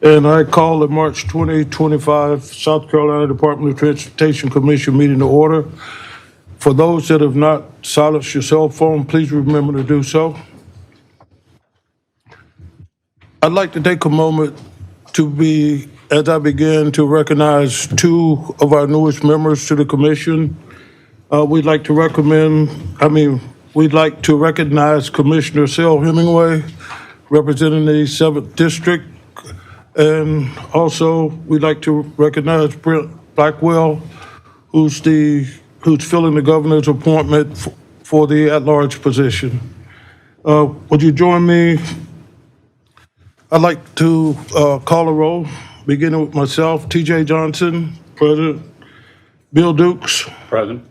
And I call the March 2025 South Carolina Department of Transportation Commission meeting to order. For those that have not silenced your cell phone, please remember to do so. I'd like to take a moment as I begin, to recognize two of our newest members to the commission. We'd like to recognize Commissioner Sel Hemingway, representing the 7th District. And also, we'd like to recognize Brent Blackwell, who's filling the governor's appointment for the at-large position. Would you join me? I'd like to call a roll, beginning with myself, T.J. Johnson, President. Bill Dukes. Present.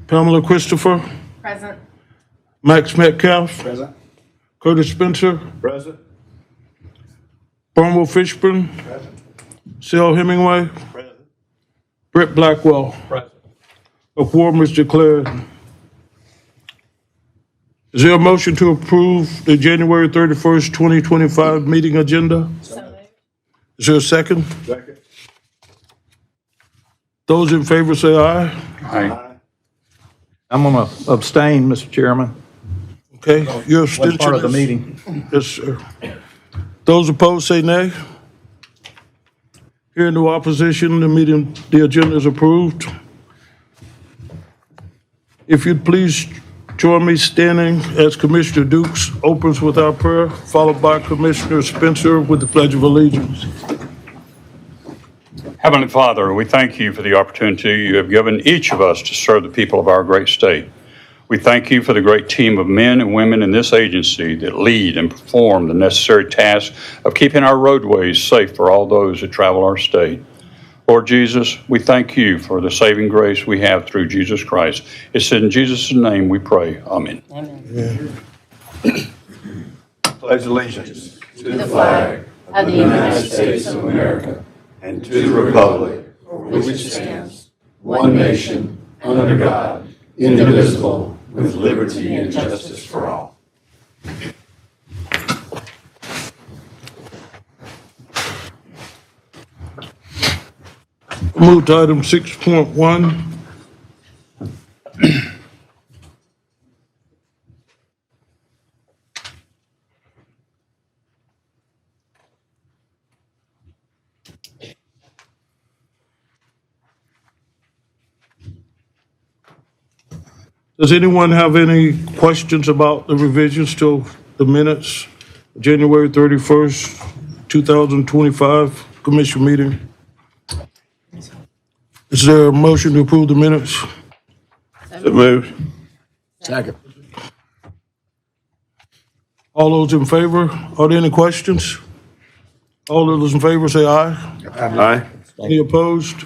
Pamela Christopher. Present. Max Metcalf. Present. Curtis Spencer. Present. Barnwell Fishburne. Present. Sel Hemingway. Present. Brett Blackwell. Present. A quorum is declared. Is there a motion to approve the January 31st, 2025 meeting agenda? So moved. Is there a second? Second. Those in favor say aye. Aye. I'm going to abstain, Mr. Chairman. Okay, your Wasn't abstention part of the is- meeting. Yes, sir. Those opposed say nay. Hearing no opposition, the agenda is approved. If you'd please join me standing as Commissioner Dukes opens with our prayer, followed by Commissioner Spencer with the Pledge of Allegiance. Heavenly Father, we thank you for the opportunity you have given each of us to serve the people of our great state. We thank you for the great team of men and women in this agency that lead and perform the necessary task of keeping our roadways safe for all those that travel our state. Lord Jesus, we thank you for the saving grace we have through Jesus Christ. It's in Jesus' name we pray. Amen. Amen. Pledge allegiance to The flag of the United States of America and to the republic for which it stands, one nation, under God, indivisible, with liberty and justice for all. Move to item 6.1. Does anyone have any questions about the revisions to the minutes, January 31st, 2025 commission meeting? Is there a motion to approve the minutes? So moved. Second. All those in favor? Are there any questions? All those in favor say aye. Aye. Any opposed?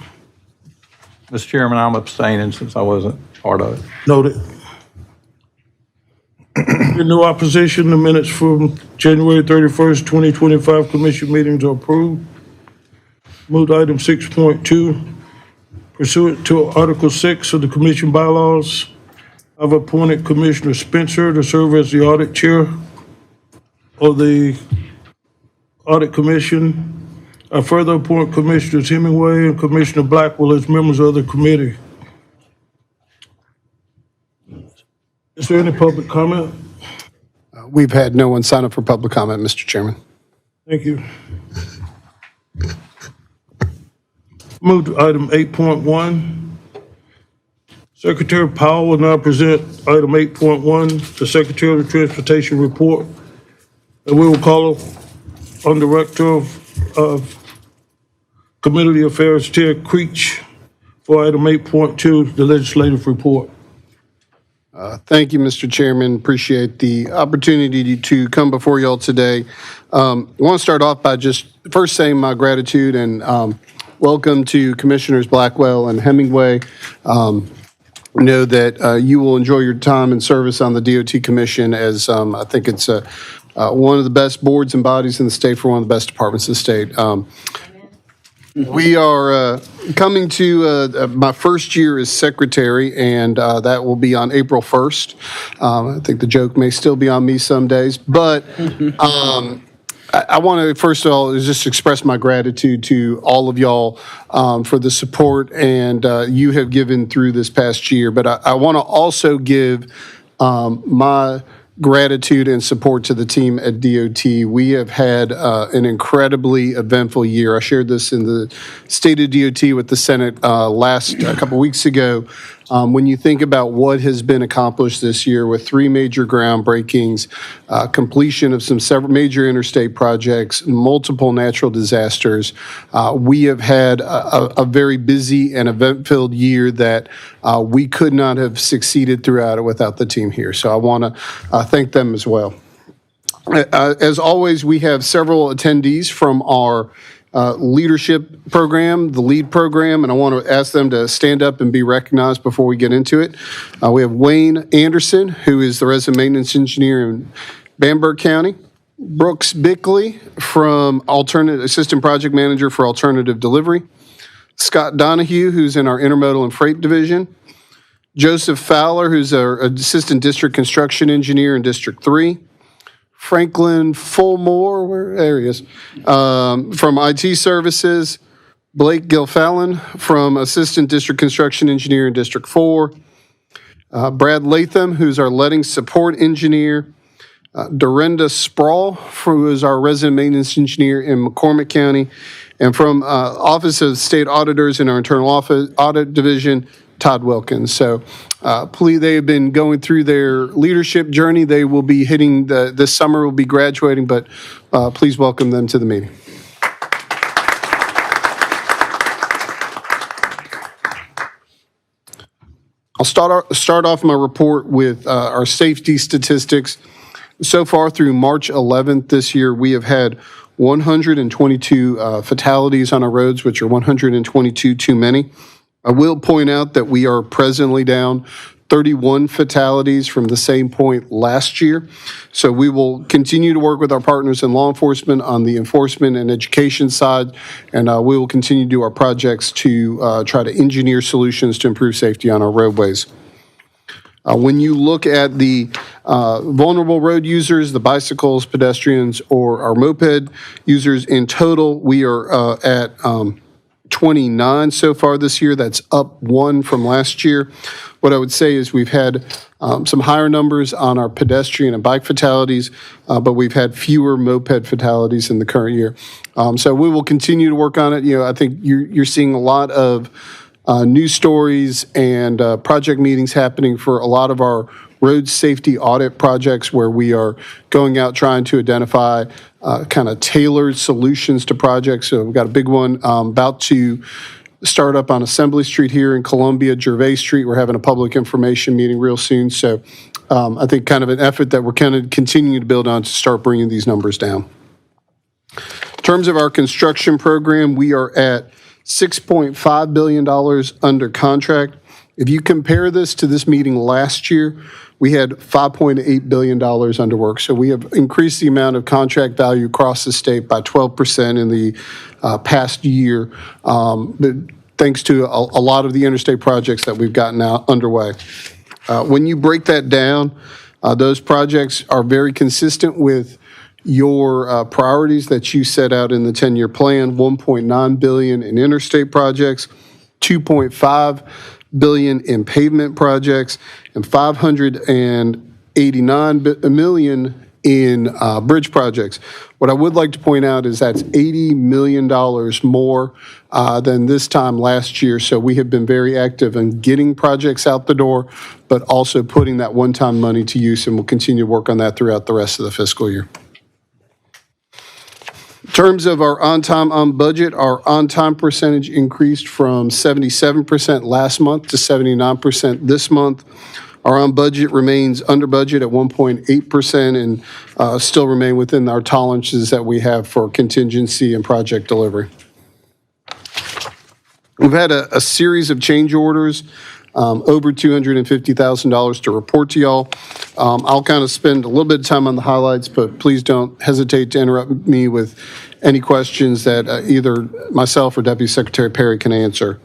Mr. Chairman, I'm abstaining since I wasn't part of it. Noted. In no opposition, the minutes from January 31st, 2025 commission meetings are approved. Move to item 6.2. Pursuant to Article 6 of the commission bylaws, I've appointed Commissioner Spencer to serve as the audit chair of the Audit Commission. I further appoint Commissioners Hemingway and Commissioner Blackwell as members of the committee. Is there any public comment? We've had no one sign up for public comment, Mr. Chairman. Thank you. Move to item 8.1. Secretary Powell will now present item 8.1, the Secretary of Transportation report. And we will call on Director of Community Affairs, Ted Creech, for item 8.2, the legislative report. Thank you, Mr. Chairman. Appreciate the opportunity to come before y'all today. I want to start off by just first saying my gratitude and welcome to Commissioners Blackwell and Hemingway. Know that you will enjoy your time and service on the DOT Commission, as I think it's one of the best boards and bodies in the state for one of the best departments in the state. We are coming to my first year as secretary, and that will be on April 1st. I think the joke may still be on me some days, but I want to, first of all, just express my gratitude to all of y'all for the support and you have given through this past year. But I want to also give my gratitude and support to the team at DOT. We have had an incredibly eventful year. I shared this in the State of DOT with the Senate a couple weeks ago. When you think about what has been accomplished this year with 3 major groundbreakings, completion of several major interstate projects, multiple natural disasters, we have had a very busy and event-filled year that we could not have succeeded throughout it without the team here. So I want to thank them as well. As always, we have several attendees from our leadership program, the LEAD program, and I want to ask them to stand up and be recognized before we get into it. We have Wayne Anderson, who is the resident maintenance engineer in Bamberg County. Brooks Bickley, from assistant project manager for alternative delivery. Scott Donahue, who's in our intermodal and freight division. Joseph Fowler, who's our assistant district construction engineer in District 3. Franklin Fulmore, there he is, from IT Services. Blake Gilfallen from Assistant District Construction Engineer in District 4. Brad Latham, who's our letting support engineer. Dorinda Sproul, who is our resident maintenance engineer in McCormick County. And from Office of State Auditors in our internal audit division, Todd Wilkins. So they have been going through their leadership journey. They will be hitting this summer, will be graduating, but please welcome them to the meeting. I'll start off my report with our safety statistics. So far through March 11th this year, we have had 122 fatalities on our roads, which are 122 too many. I will point out that we are presently down 31 fatalities from the same point last year. So we will continue to work with our partners in law enforcement on the enforcement and education side, and we will continue to do our projects to try to engineer solutions to improve safety on our roadways. When you look at the vulnerable road users, the bicycles, pedestrians, or our moped users in total, we are at 29 so far this year. That's up 1 from last year. What I would say is we've had some higher numbers on our pedestrian and bike fatalities, but we've had fewer moped fatalities in the current year. So we will continue to work on it. I think you're seeing a lot of news stories and project meetings happening for a lot of our road safety audit projects where we are going out trying to identify kind of tailored solutions to projects. So we've got a big one about to start up on Assembly Street here in Columbia, Gervais Street. We're having a public information meeting real soon. So I think kind of an effort that we're kind of continuing to build on to start bringing these numbers down. In terms of our construction program, we are at $6.5 billion under contract. If you compare this to this meeting last year, we had $5.8 billion under work. So we have increased the amount of contract value across the state by 12% in the past year, thanks to a lot of the interstate projects that we've gotten out underway. When you break that down, those projects are very consistent with your priorities that you set out in the 10-year plan. $1.9 billion in interstate projects, $2.5 billion in pavement projects, and $589 million in bridge projects. What I would like to point out is that's $80 million more than this time last year. So we have been very active in getting projects out the door, but also putting that one-time money to use, and we'll continue to work on that throughout the rest of the fiscal year. In terms of our on-time, on-budget, our on-time percentage increased from 77% last month to 79% this month. Our on-budget remains under budget at 1.8% and still remain within our tolerances that we have for contingency and project delivery. We've had a series of change orders, over $250,000 to report to y'all. I'll kind of spend a little bit of time on the highlights, but please don't hesitate to interrupt me with any questions that either myself or Deputy Secretary Perry can answer.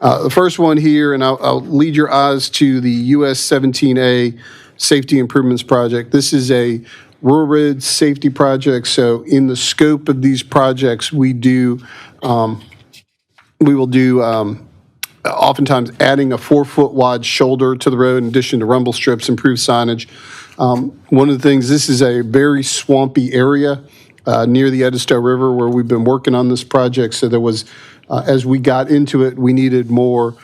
The first one here, and I'll lead your eyes to the US 17A Safety Improvements Project. This is a rural road safety projects. So in the scope of these projects, we will do oftentimes adding a 4-foot wide shoulder to the road in addition to rumble strips, improved signage. One of the things, this is a very swampy area near the Edisto River where we've been working on this project. So there was, as we got into it, we needed more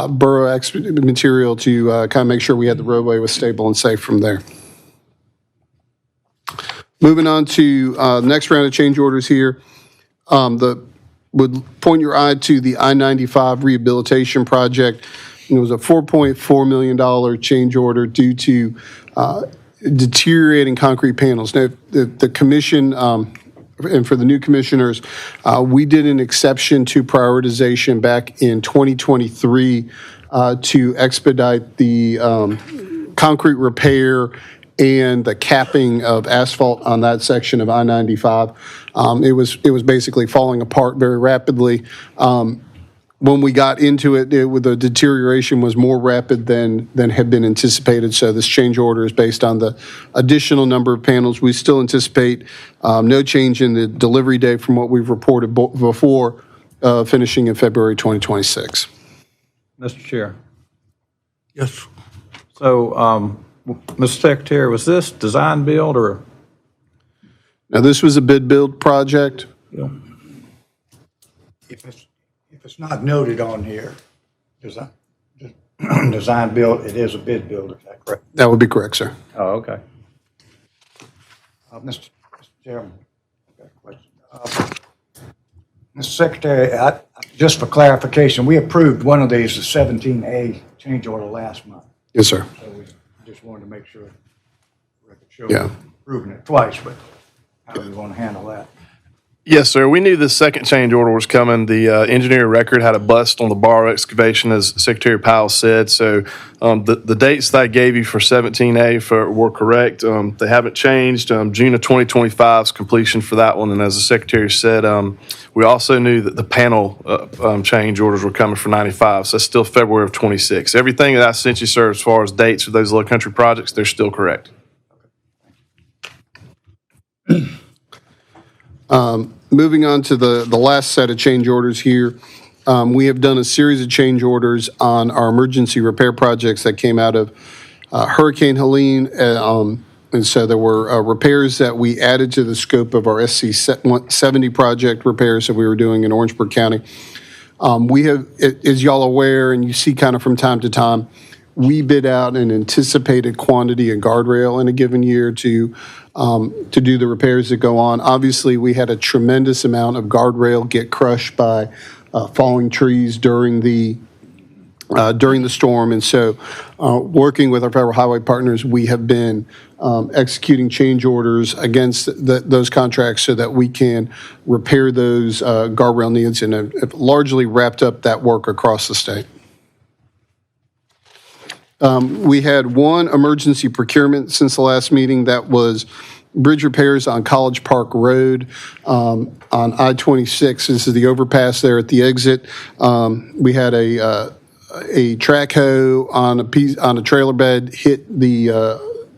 borough material to kind of make sure we had the roadway was stable and safe from there. Moving on to the next round of change orders here. Would point your eye to the I-95 rehabilitation project. It was a $4.4 million change order due to deteriorating concrete panels. Now, the commission, and for the new commissioners, we did an exception to prioritization back in 2023 to expedite the concrete repair and the capping of asphalt on that section of I-95. It was basically falling apart very rapidly. When we got into it, the deterioration was more rapid than had been anticipated. So this change order is based on the additional number of panels. We still anticipate no change in the delivery date from what we've reported before, finishing in February 2026. Mr. Chair. Yes. So, Mr. Secretary, was this design build or? Now, this was a bid build project. If it's not noted on here, design build, it is a bid build, is that correct? That would be correct, sir. Oh, okay. Mr. Chairman, I've got a question. Mr. Secretary, just for clarification, we approved one of these, the 17A change order last month. Yes, sir. So we just wanted to make sure the record shows Yeah. approving it twice, but how do we want to handle that? Yes, sir. We knew the second change order was coming. The engineer record had a bust on the bar excavation, as Secretary Powell said. So the dates that I gave you for 17A were correct. They haven't changed. June of 2025 is completion for that one. And as the Secretary said, we also knew that the panel change orders were coming for 95. So that's still February of 26. Everything that I sent you, sir, as far as dates for those low country projects, they're still correct. Moving on to the last set of change orders here, we have done a series of change orders on our emergency repair projects that came out of Hurricane Helene. And so there were repairs that we added to the scope of our SC70 project repairs that we were doing in Orangeburg County. We have, as y'all aware, and you see kind of from time to time, we bid out an anticipated quantity of guardrail in a given year to do the repairs that go on. Obviously, we had a tremendous amount of guardrail get crushed by falling trees during the storm. And so working with our federal highway partners, we have been executing change orders against those contracts so that we can repair those guardrail needs, and have largely wrapped up that work across the state. We had one emergency procurement since the last meeting. That was bridge repairs on College Park Road on I-26. This is the overpass there at the exit. We had a track hoe on a trailer bed hit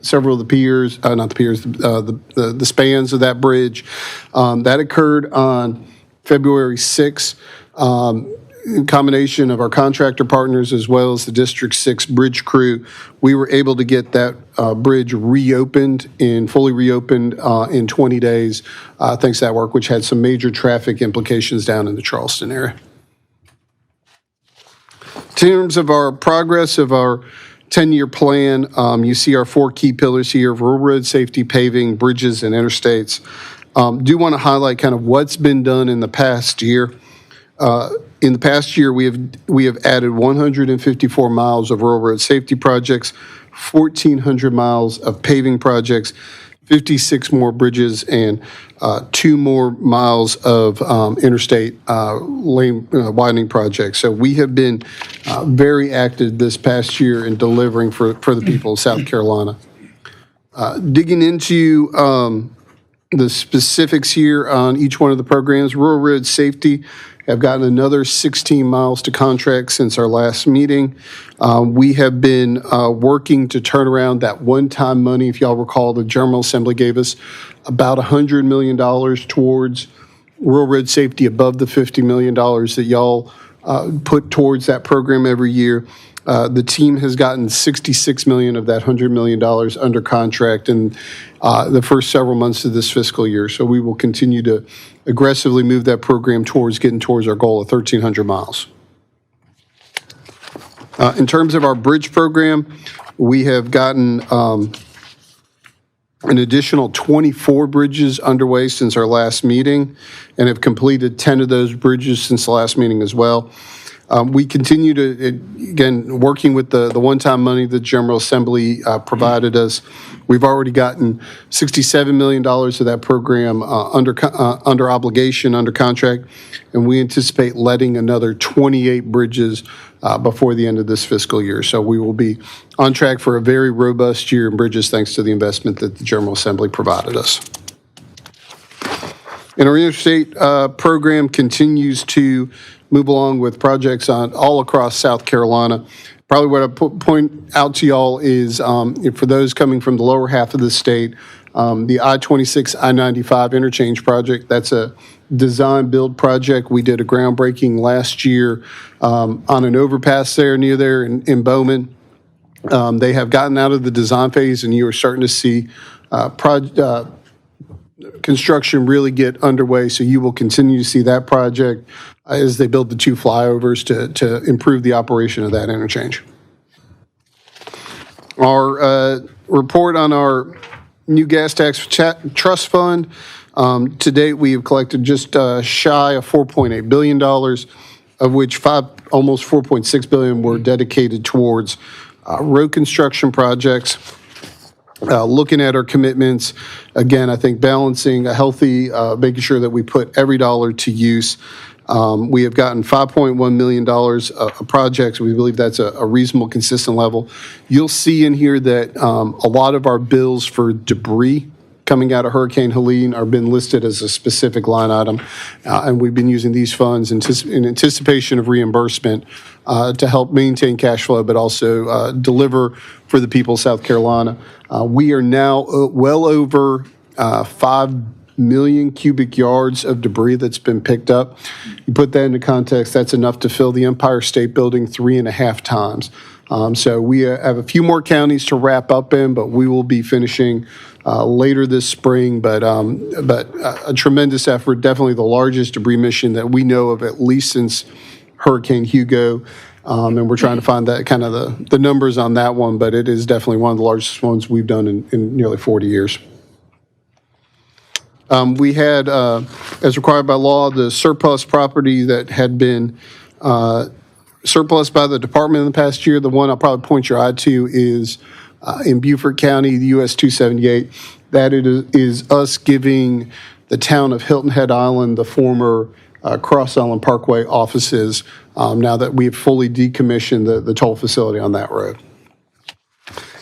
several of the piers, not the piers, the spans of that bridge. That occurred on February 6th. In combination of our contractor partners as well as the District 6 bridge crew, we were able to get that bridge fully reopened in 20 days, thanks to that work, which had some major traffic implications down in the Charleston area. In terms of our progress of our 10-year plan, you see our 4 key pillars here of rural road safety, paving, bridges, and interstates. Do want to highlight kind of what's been done in the past year. In the past year, we have added 154 miles of rural road safety projects, 1,400 miles of paving projects, 56 more bridges, and 2 more miles of interstate lane widening projects. So we have been very active this past year in delivering for the people of South Carolina. Digging into the specifics here on each one of the programs, rural road safety have gotten another 16 miles to contract since our last meeting. We have been working to turn around that one-time money. If y'all recall, the General Assembly gave us about $100 million towards rural road safety above the $50 million that y'all put towards that program every year. The team has gotten $66 million of that $100 million under contract in the first several months of this fiscal year. So we will continue to aggressively move that program towards getting towards our goal of 1,300 miles. In terms of our bridge program, we have gotten an additional 24 bridges underway since our last meeting and have completed 10 of those bridges since the last meeting as well. We continue to, again, working with the one-time money the General Assembly provided us. We've already gotten $67 million of that program under obligation, under contract, and we anticipate letting another 28 bridges before the end of this fiscal year. So we will be on track for a very robust year in bridges thanks to the investment that the General Assembly provided us. And our interstate program continues to move along with projects all across South Carolina. Probably what I point out to y'all is for those coming from the lower half of the state, the I-26, I-95 interchange project, that's a design build project. We did a groundbreaking last year on an overpass near there in Bowman. They have gotten out of the design phase, and you are starting to see construction really get underway. So you will continue to see that project as they build the two flyovers to improve the operation of that interchange. Our report on our new gas tax trust fund. To date, we have collected just shy of $4.8 billion, of which almost $4.6 billion were dedicated towards road construction projects. Looking at our commitments, again, I think balancing a healthy, making sure that we put every dollar to use. We have gotten $5.1 million of projects. We believe that's a reasonable, consistent level. You'll see in here that a lot of our bills for debris coming out of Hurricane Helene are been listed as a specific line item, and we've been using these funds in anticipation of reimbursement to help maintain cash flow, but also deliver for the people of South Carolina. We are now well over 5 million cubic yards of debris that's been picked up. You put that into context, that's enough to fill the Empire State Building 3.5 times. So we have a few more counties to wrap up in, but we will be finishing later this spring. But a tremendous effort, definitely the largest debris mission that we know of, at least since Hurricane Hugo. And we're trying to find that kind of the numbers on that one, but it is definitely one of the largest ones we've done in nearly 40 years. We had, as required by law, the surplus property that had been surplus by the department in the past year. The one I'll probably point your eye to is in Beaufort County, the US 278. That is us giving the town of Hilton Head Island the former Cross Island Parkway offices now that we've fully decommissioned the toll facility on that road.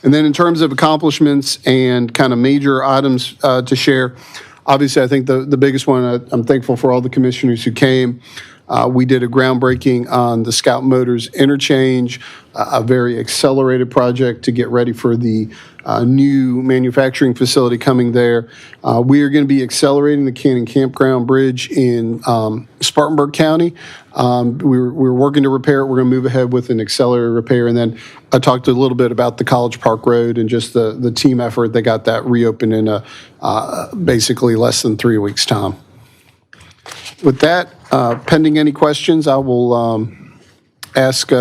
And then in terms of accomplishments and kind of major items to share, obviously, I think the biggest one, I'm thankful for all the commissioners who came. We did a groundbreaking on the Scout Motors interchange, a very accelerated project to get ready for the new manufacturing facility coming there. We are going to be accelerating the Cannon Campground Bridge in Spartanburg County. We're working to repair it. We're going to move ahead with an accelerated repair. And then I talked a little bit about the College Park Road and just the team effort that got that reopened in basically less than 3 weeks' time. With that, pending any questions, I will ask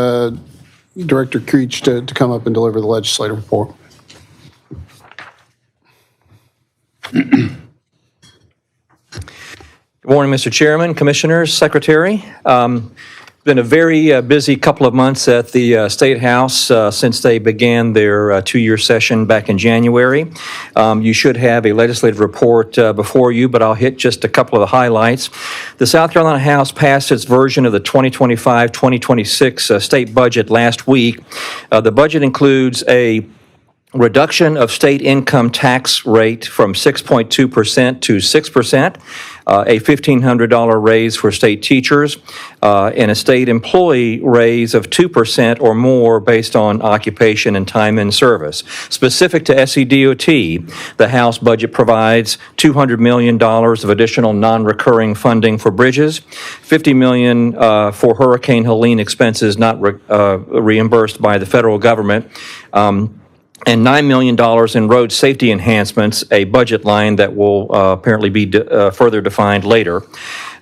Director Creech to come up and deliver the legislative report. Good morning, Mr. Chairman, Commissioners, Secretary. Been a very busy couple of months at the State House since they began their two-year session back in January. You should have a legislative report before you, but I'll hit just a couple of the highlights. The South Carolina House passed its version of the 2025-2026 state budget last week. The budget includes a reduction of state income tax rate from 6.2% to 6%. a $1,500 raise for state teachers, and a state employee raise of 2% or more based on occupation and time in service. Specific to SCDOT, the House budget provides $200 million of additional non-recurring funding for bridges, $50 million for Hurricane Helene expenses not reimbursed by the federal government, and $9 million in road safety enhancements, a budget line that will apparently be further defined later.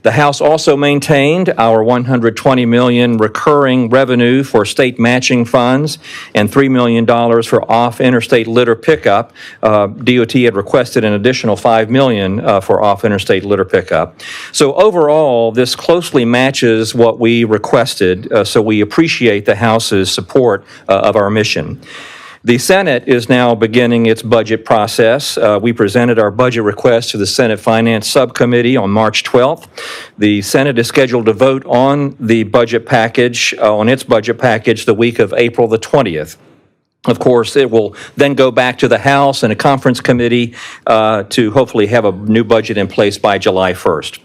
The House also maintained our $120 million recurring revenue for state matching funds and $3 million for off-interstate litter pickup. DOT had requested an additional $5 million for off-interstate litter pickup. So overall, this closely matches what we requested, so we appreciate the House's support of our mission. The Senate is now beginning its budget process. We presented our budget request to the Senate Finance Subcommittee on March 12th. The Senate is scheduled to vote on the budget package, on its budget package, the week of April the 20th. Of course, it will then go back to the House and a conference committee to hopefully have a new budget in place by July 1st.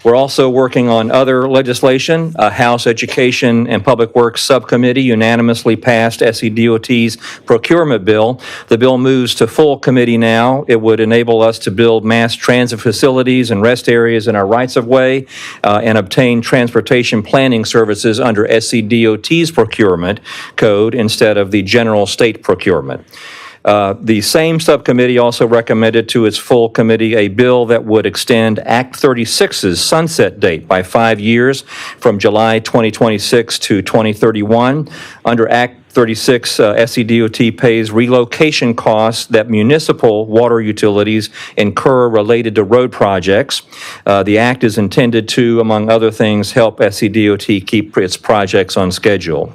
We're also working on other legislation. House Education and Public Works Subcommittee unanimously passed SCDOT's procurement bill. The bill moves to full committee now. It would enable us to build mass transit facilities and rest areas in our rights-of-way and obtain transportation planning services under SCDOT's procurement code instead of the general state procurement. The same subcommittee also recommended to its full committee a bill that would extend Act 36's sunset date by 5 years from July 2026 to 2031. Under Act 36, SCDOT pays relocation costs that municipal water utilities incur related to road projects. The act is intended to, among other things, help SCDOT keep its projects on schedule.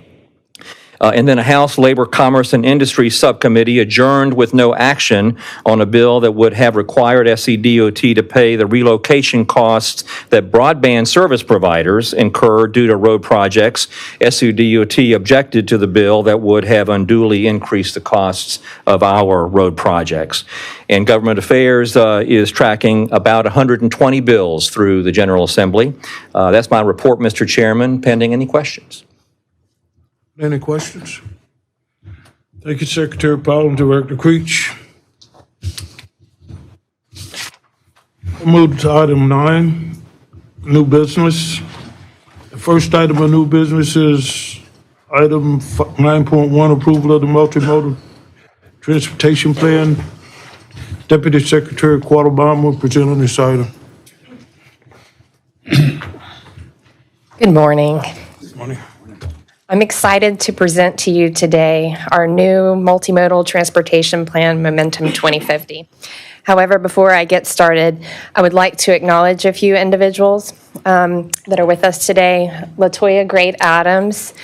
And then a House Labor, Commerce, and Industry Subcommittee adjourned with no action on a bill that would have required SCDOT to pay the relocation costs that broadband service providers incur due to road projects. SCDOT objected to the bill that would have unduly increased the costs of our road projects. And Government Affairs is tracking about 120 bills through the General Assembly. That's my report, Mr. Chairman, pending any questions. Any questions? Thank you, Secretary Powell and Director Creech. We'll move to item 9, new business. The first item of new business is item 9.1, approval of the multimodal transportation plan. Deputy Secretary Quattlebaum will present on this item. Good morning. Good morning. I'm excited to present to you today our new multimodal transportation plan, Momentum 2050. However, before I get started, I would like to acknowledge a few individuals that are with us today. Latoya Great Adams,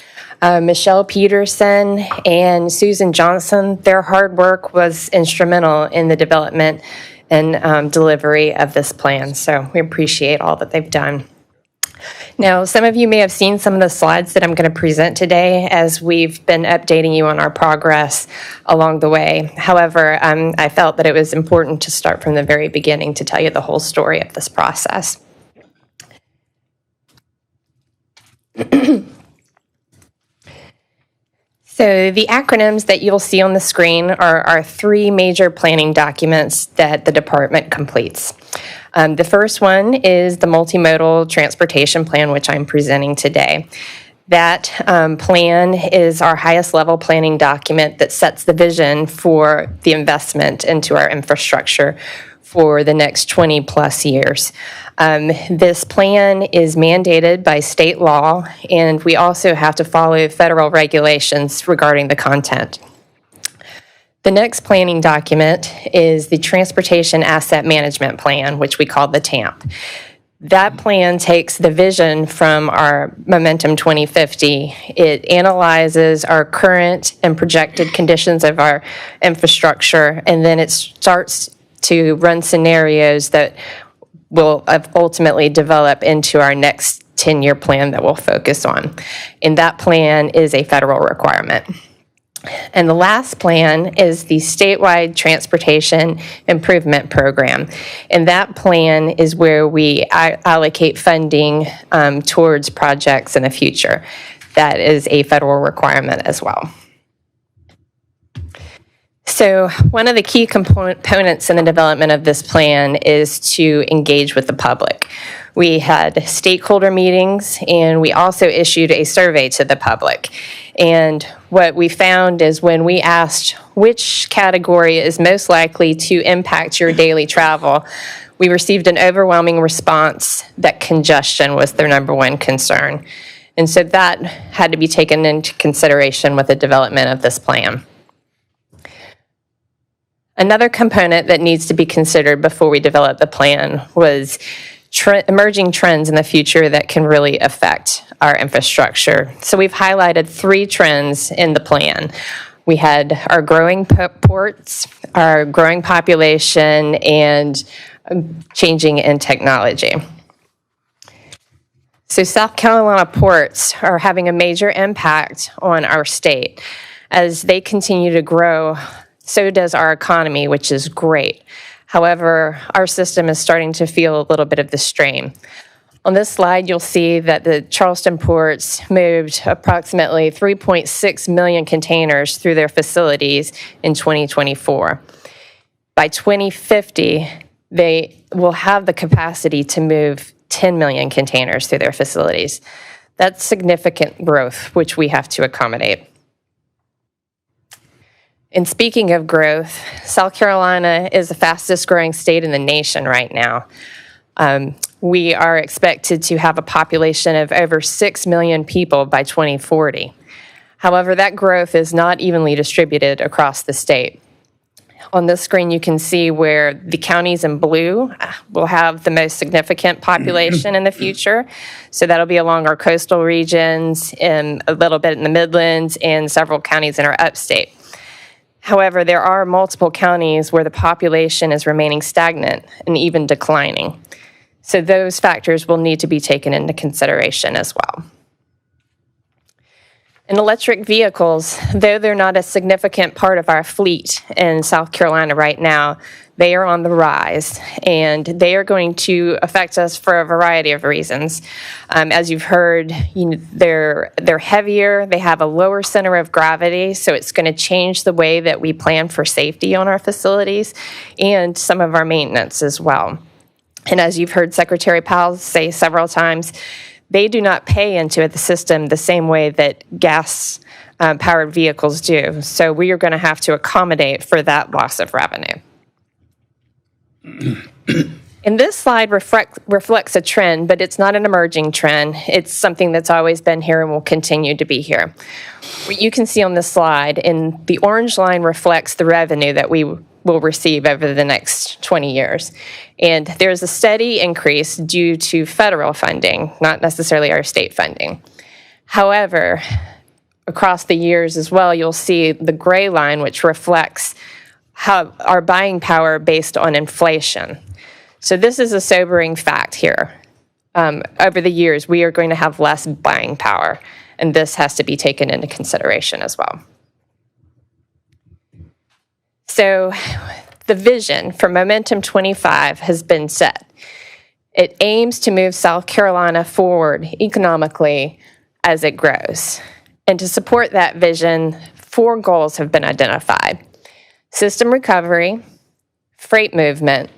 Michelle Peterson, and Susan Johnson. Their hard work was instrumental in the development and delivery of this plan, so we appreciate all that they've done. Now, some of you may have seen some of the slides that I'm going to present today as we've been updating you on our progress along the way. However, I felt that it was important to start from the very beginning to tell you the whole story of this process. So the acronyms that you'll see on the screen are our 3 major planning documents that the department completes. The first one is the multimodal transportation plan, which I'm presenting today. That plan is our highest level planning document that sets the vision for the investment into our infrastructure for the next 20 plus years. This plan is mandated by state law, and we also have to follow federal regulations regarding the content. The next planning document is the Transportation Asset Management Plan, which we call the TAMP. That plan takes the vision from our Momentum 2050. It analyzes our current and projected conditions of our infrastructure, and then it starts to run scenarios that will ultimately develop into our next 10-year plan that we'll focus on. And that plan is a federal requirement. And the last plan is the statewide transportation improvement program. And that plan is where we allocate funding towards projects in the future. That is a federal requirement as well. So one of the key components in the development of this plan is to engage with the public. We had stakeholder meetings, and we also issued a survey to the public. And what we found is when we asked which category is most likely to impact your daily travel, we received an overwhelming response that congestion was their number one concern. And so that had to be taken into consideration with the development of this plan. Another component that needs to be considered before we develop the plan was emerging trends in the future that can really affect our infrastructure. So we've highlighted 3 trends in the plan. We had our growing ports, our growing population, and changing in technology. So South Carolina ports are having a major impact on our state. As they continue to grow, so does our economy, which is great. However, our system is starting to feel a little bit of the strain. On this slide, you'll see that the Charleston ports moved approximately 3.6 million containers through their facilities in 2024. By 2050, they will have the capacity to move 10 million containers through their facilities. That's significant growth, which we have to accommodate. And speaking of growth, South Carolina is the fastest growing state in the nation right now. We are expected to have a population of over 6 million people by 2040. However, that growth is not evenly distributed across the state. On this screen, you can see where the counties in blue will have the most significant population in the future. So that'll be along our coastal regions, and a little bit in the Midlands, and several counties in our upstate. However, there are multiple counties where the population is remaining stagnant and even declining. So those factors will need to be taken into consideration as well. And electric vehicles, though they're not a significant part of our fleet in South Carolina right now, they are on the rise, and they are going to affect us for a variety of reasons. As you've heard, they're heavier, they have a lower center of gravity, so it's going to change the way that we plan for safety on our facilities and some of our maintenance as well. And as you've heard Secretary Powell say several times, they do not pay into the system the same way that gas-powered vehicles do. So we are going to have to accommodate for that loss of revenue. And this slide reflects a trend, but it's not an emerging trend. It's something that's always been here and will continue to be here. What you can see on this slide, and the orange line reflects the revenue that we will receive over the next 20 years. And there's a steady increase due to federal funding, not necessarily our state funding. However, across the years as well, you'll see the gray line, which reflects how our buying power based on inflation. So this is a sobering fact here. Over the years, we are going to have less buying power, and this has to be taken into consideration as well. So the vision for Momentum 25 has been set. It aims to move South Carolina forward economically as it grows. And to support that vision, 4 goals have been identified: system recovery, freight movement,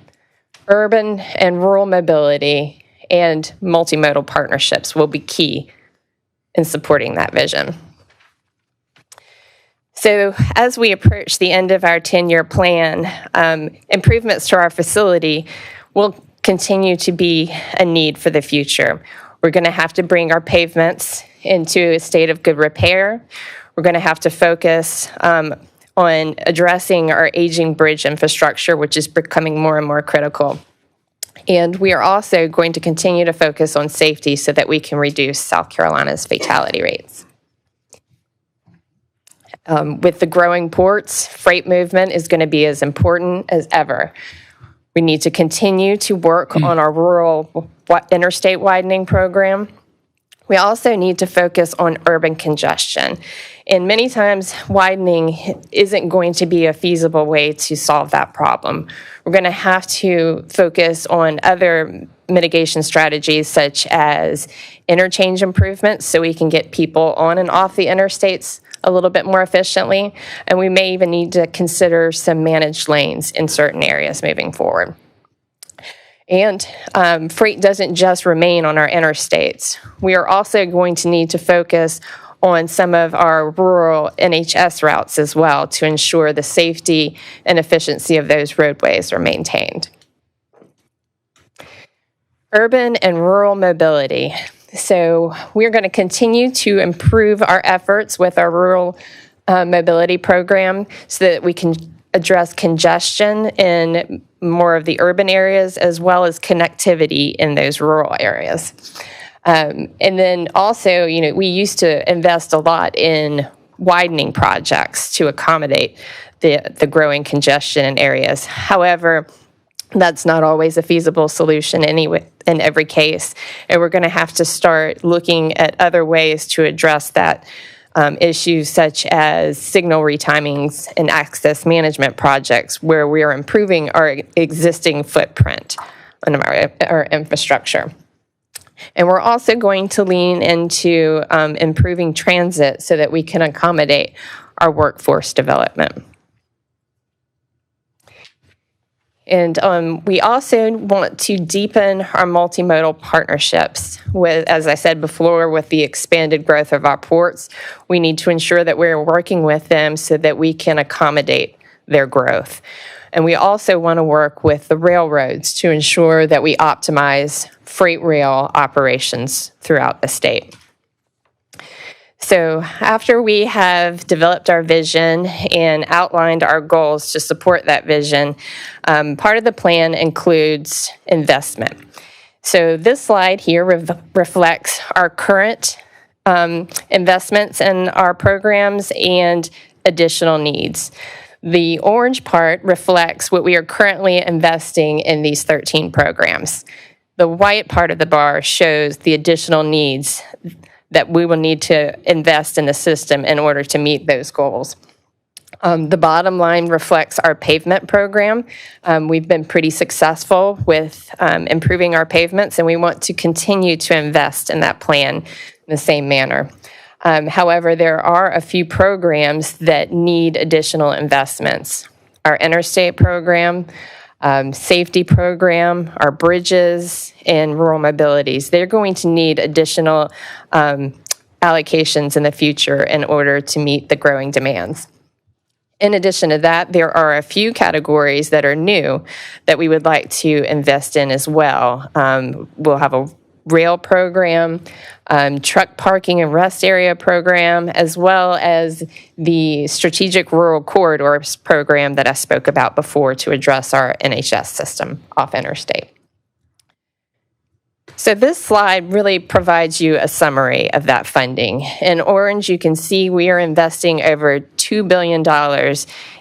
urban and rural mobility, and multimodal partnerships will be key in supporting that vision. So as we approach the end of our 10-year plan, improvements to our facility will continue to be a need for the future. We're going to have to bring our pavements into a state of good repair. We're going to have to focus on addressing our aging bridge infrastructure, which is becoming more and more critical. And we are also going to continue to focus on safety so that we can reduce South Carolina's fatality rates. With the growing ports, freight movement is going to be as important as ever. We need to continue to work on our rural interstate widening program. We also need to focus on urban congestion. And many times, widening isn't going to be a feasible way to solve that problem. We're going to have to focus on other mitigation strategies, such as interchange improvements, so we can get people on and off the interstates a little bit more efficiently. And we may even need to consider some managed lanes in certain areas moving forward. And freight doesn't just remain on our interstates. We are also going to need to focus on some of our rural NHS routes as well to ensure the safety and efficiency of those roadways are maintained. Urban and rural mobility. So we're going to continue to improve our efforts with our rural mobility program so that we can address congestion in more of the urban areas as well as connectivity in those rural areas. And then also, we used to invest a lot in widening projects to accommodate the growing congestion in areas. However, that's not always a feasible solution in every case. And we're going to have to start looking at other ways to address that issues such as signal retimings and access management projects where we are improving our existing footprint on our infrastructure. And we're also going to lean into improving transit so that we can accommodate our workforce development. And we also want to deepen our multimodal partnerships with, as I said before, with the expanded growth of our ports. We need to ensure that we're working with them so that we can accommodate their growth. And we also want to work with the railroads to ensure that we optimize freight rail operations throughout the state. So after we have developed our vision and outlined our goals to support that vision, part of the plan includes investment. So this slide here reflects our current investments in our programs and additional needs. The orange part reflects what we are currently investing in these 13 programs. The white part of the bar shows the additional needs that we will need to invest in the system in order to meet those goals. The bottom line reflects our pavement program. We've been pretty successful with improving our pavements, and we want to continue to invest in that plan in the same manner. However, there are a few programs that need additional investments. Our interstate program, safety program, our bridges, and rural mobilities. They're going to need additional allocations in the future in order to meet the growing demands. In addition to that, there are a few categories that are new that we would like to invest in as well. We'll have a rail program, truck parking and rest area program, as well as the strategic rural corridors program that I spoke about before to address our NHS system off interstate. So this slide really provides you a summary of that funding. In orange, you can see we are investing over $2 billion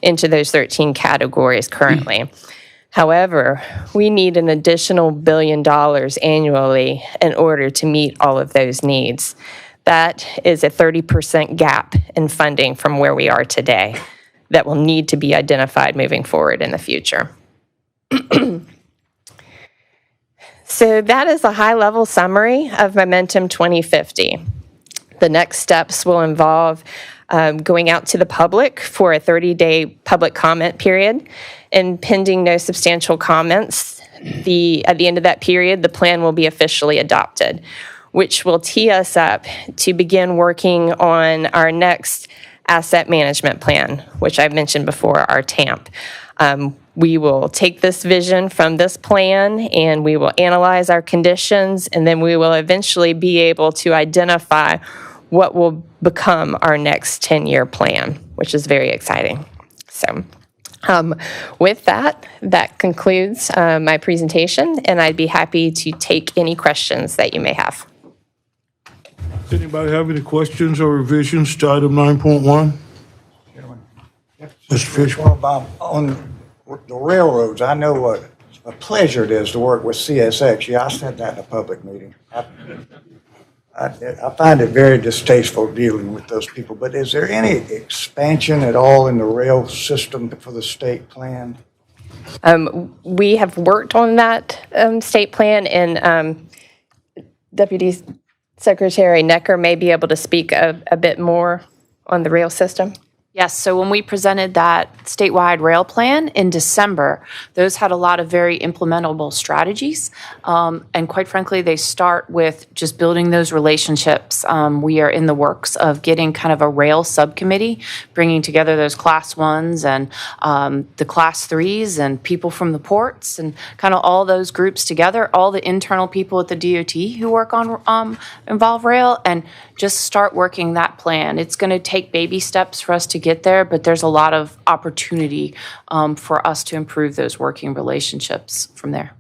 into those 13 categories currently. However, we need an additional $1 billion annually in order to meet all of those needs. That is a 30% gap in funding from where we are today that will need to be identified moving forward in the future. So that is a high-level summary of Momentum 2050. The next steps will involve going out to the public for a 30-day public comment period, and pending no substantial comments, at the end of that period, the plan will be officially adopted, which will tee us up to begin working on our next asset management plan, which I've mentioned before, our TAMP. We will take this vision from this plan and we will analyze our conditions, and then we will eventually be able to identify what will become our next 10-year plan, which is very exciting. So with that concludes my presentation, and I'd be happy to take any questions that you may have. Does anybody have any questions or revisions to item 9.1? Mr. Fisher. Well, on the railroads, I know what a pleasure it is to work with CSX. Yeah, I said that in a public meeting. I find it very distasteful dealing with those people, but is there any expansion at all in the rail system for the state plan? We have worked on that state plan, and Deputy Secretary Necker may be able to speak a bit more on the rail system. Yes, so when we presented that statewide rail plan in December, those had a lot of very implementable strategies. And quite frankly, they start with just building those relationships. We are in the works of getting kind of a rail subcommittee, bringing together those class ones and the class threes and people from the ports and kind of all those groups together, all the internal people at the DOT who work on Involve Rail, and just start working that plan. It's going to take baby steps for us to get there, but there's a lot of opportunity for us to improve those working relationships from there.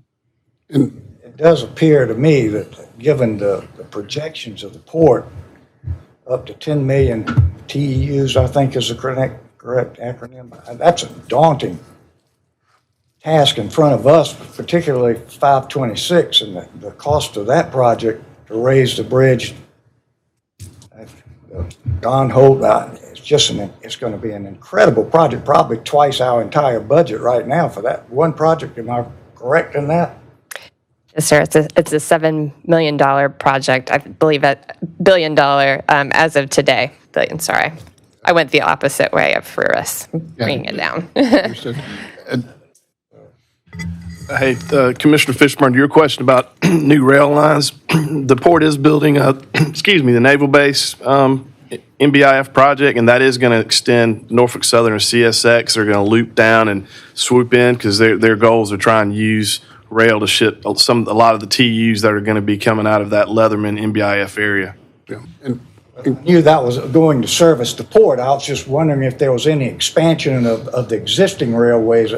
It does appear to me that, given the projections of the port, up to 10 million TEUs, I think is the correct acronym, that's a daunting task in front of us, particularly 526, and the cost of that project to raise the bridge. Don Holt, it's going to be an incredible project, probably twice our entire budget right now for that one project. Am I correct in that? Yes, sir. It's a $7 million project. I believe $1 billion as of today. Billion, sorry. I went the opposite way for us bringing it down. Understood. Hey, Commissioner Fishburne, your question about new rail lines. The port is building the naval base NBIF project, and that is going to extend Norfolk Southern and CSX. They're going to loop down and swoop in because their goals are trying to use rail to ship a lot of the TUs that are going to be coming out of that Leatherman NBIF area. Yeah. I knew that was going to service the port. I was just wondering if there was any expansion of the existing railways,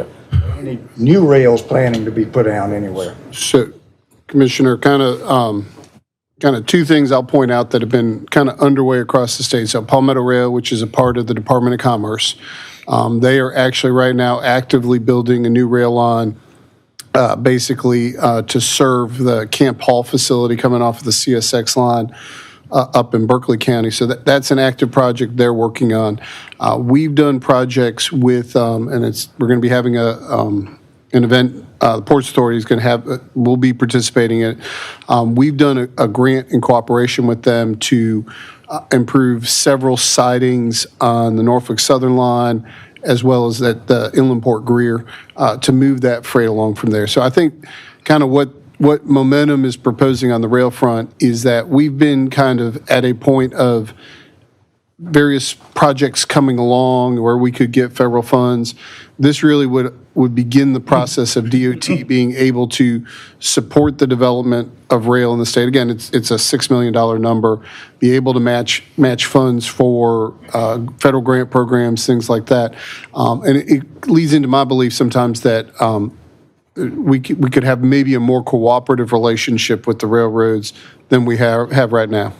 any new rails planning to be put down anywhere. So, Commissioner, kind of two things I'll point out that have been kind of underway across the state. So Palmetto Rail, which is a part of the Department of Commerce, they are actually right now actively building a new rail line basically to serve the Camp Hall facility coming off of the CSX line up in Berkeley County. So that's an active project they're working on. We've done projects with, and we're going to be having an event. The Ports Authority is going to have, we'll be participating in it. We've done a grant in cooperation with them to improve several sidings on the Norfolk Southern line, as well as at the Inland Port Greer, to move that freight along from there. So I think kind of what Momentum is proposing on the rail front is that we've been kind of at a point of various projects coming along where we could get federal funds. This really would begin the process of DOT being able to support the development of rail in the state. Again, it's a $6 million number, be able to match funds for federal grant programs, things like that. And it leads into my belief sometimes that we could have maybe a more cooperative relationship with the railroads than we have right now.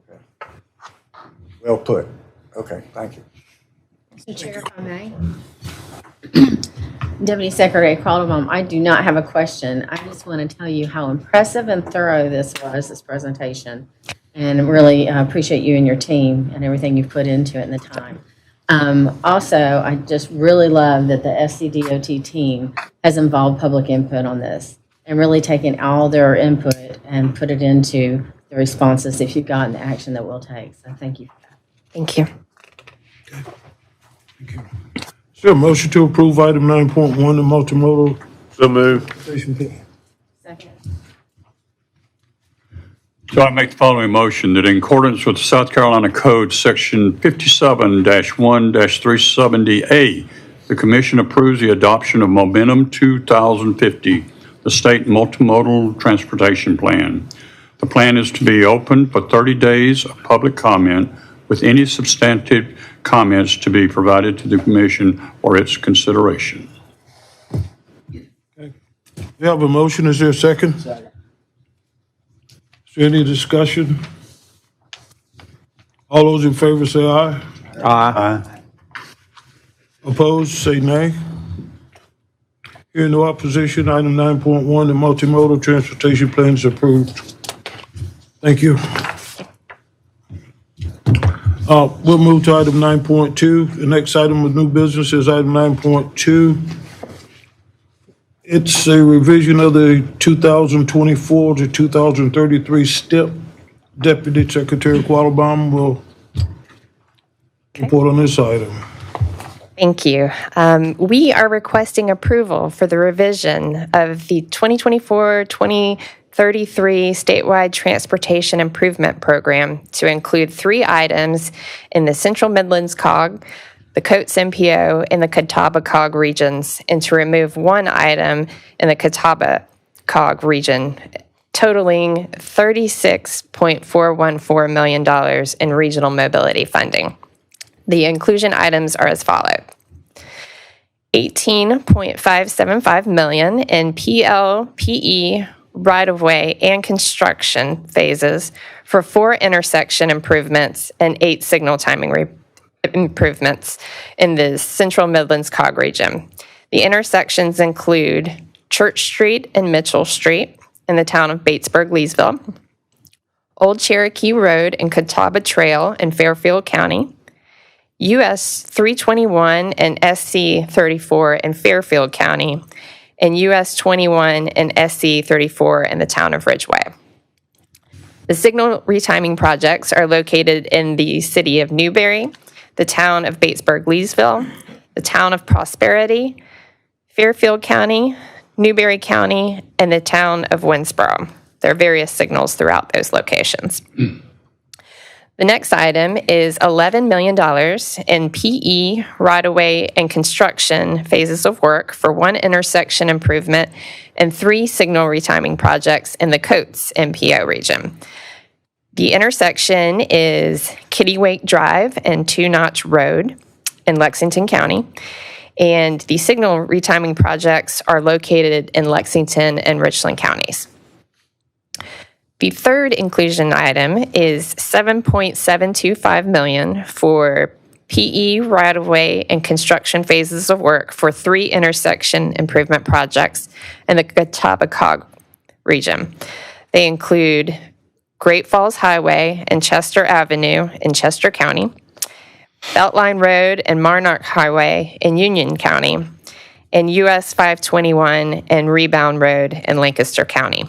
Okay. Well put. Okay, thank you. Mr. Chair, if I may. Deputy Secretary Calderon, I do not have a question. I just want to tell you how impressive and thorough this presentation. And really appreciate you and your team and everything you've put into it and the time. Also, I just really love that the SCDOT team has involved public input on this and really taken all their input and put it into the responses that you've gotten, the action that we'll take. So thank you for that. Thank you. Thank you. Is there a motion to approve item 9.1, the multimodal? So moved. Second. So I make the following motion that in accordance with South Carolina Code Section 57-1-370A, the Commission approves the adoption of Momentum 2050, the State Multimodal Transportation Plan. The plan is to be open for 30 days of public comment, with any substantive comments to be provided to the Commission or its consideration. We have a motion. Is there a second? Second. Is there any discussion? All those in favor say aye. Aye. Opposed, say nay. Hearing no opposition, item 9.1, the multimodal transportation plan is approved. Thank you. We'll move to item 9.2. The next item of new business is item 9.2. It's a revision of the 2024 to 2033 STEP. Deputy Secretary Quattlebaum will report on this item. Thank you. We are requesting approval for the revision of the 2024-2033 statewide transportation improvement program to include 3 items in the Central Midlands COG, the Coates MPO, and the Catawba COG regions, and to remove 1 item in the Catawba COG region, totaling $36.414 million in regional mobility funding. The inclusion items are as follows. $18.575 million in PLPE right-of-way and construction phases for 4 intersection improvements and 8 signal timing improvements in the Central Midlands COG region. The intersections include Church Street and Mitchell Street in the town of Batesburg-Leesville, Old Cherokee Road and Catawba Trail in Fairfield County, US 321 and SC 34 in Fairfield County, and US 21 and SC 34 in the town of Ridgeway. The signal retiming projects are located in the city of Newberry, the town of Batesburg-Leesville, the town of Prosperity, Fairfield County, Newberry County, and the town of Winsboro. There are various signals throughout those locations. The next item is $11 million in PE, right-of-way, and construction phases of work for 1 intersection improvement and 3 signal retiming projects in the Coates MPO region. The intersection is Kittywake Drive and 2 Notch Road in Lexington County, and the signal retiming projects are located in Lexington and Richland counties. The third inclusion item is $7.725 million for PE, right-of-way, and construction phases of work for 3 intersection improvement projects in the Catawba COG region. They include Great Falls Highway and Chester Avenue in Chester County, Beltline Road and Marnock Highway in Union County, and US 521 and Rebound Road in Lancaster County.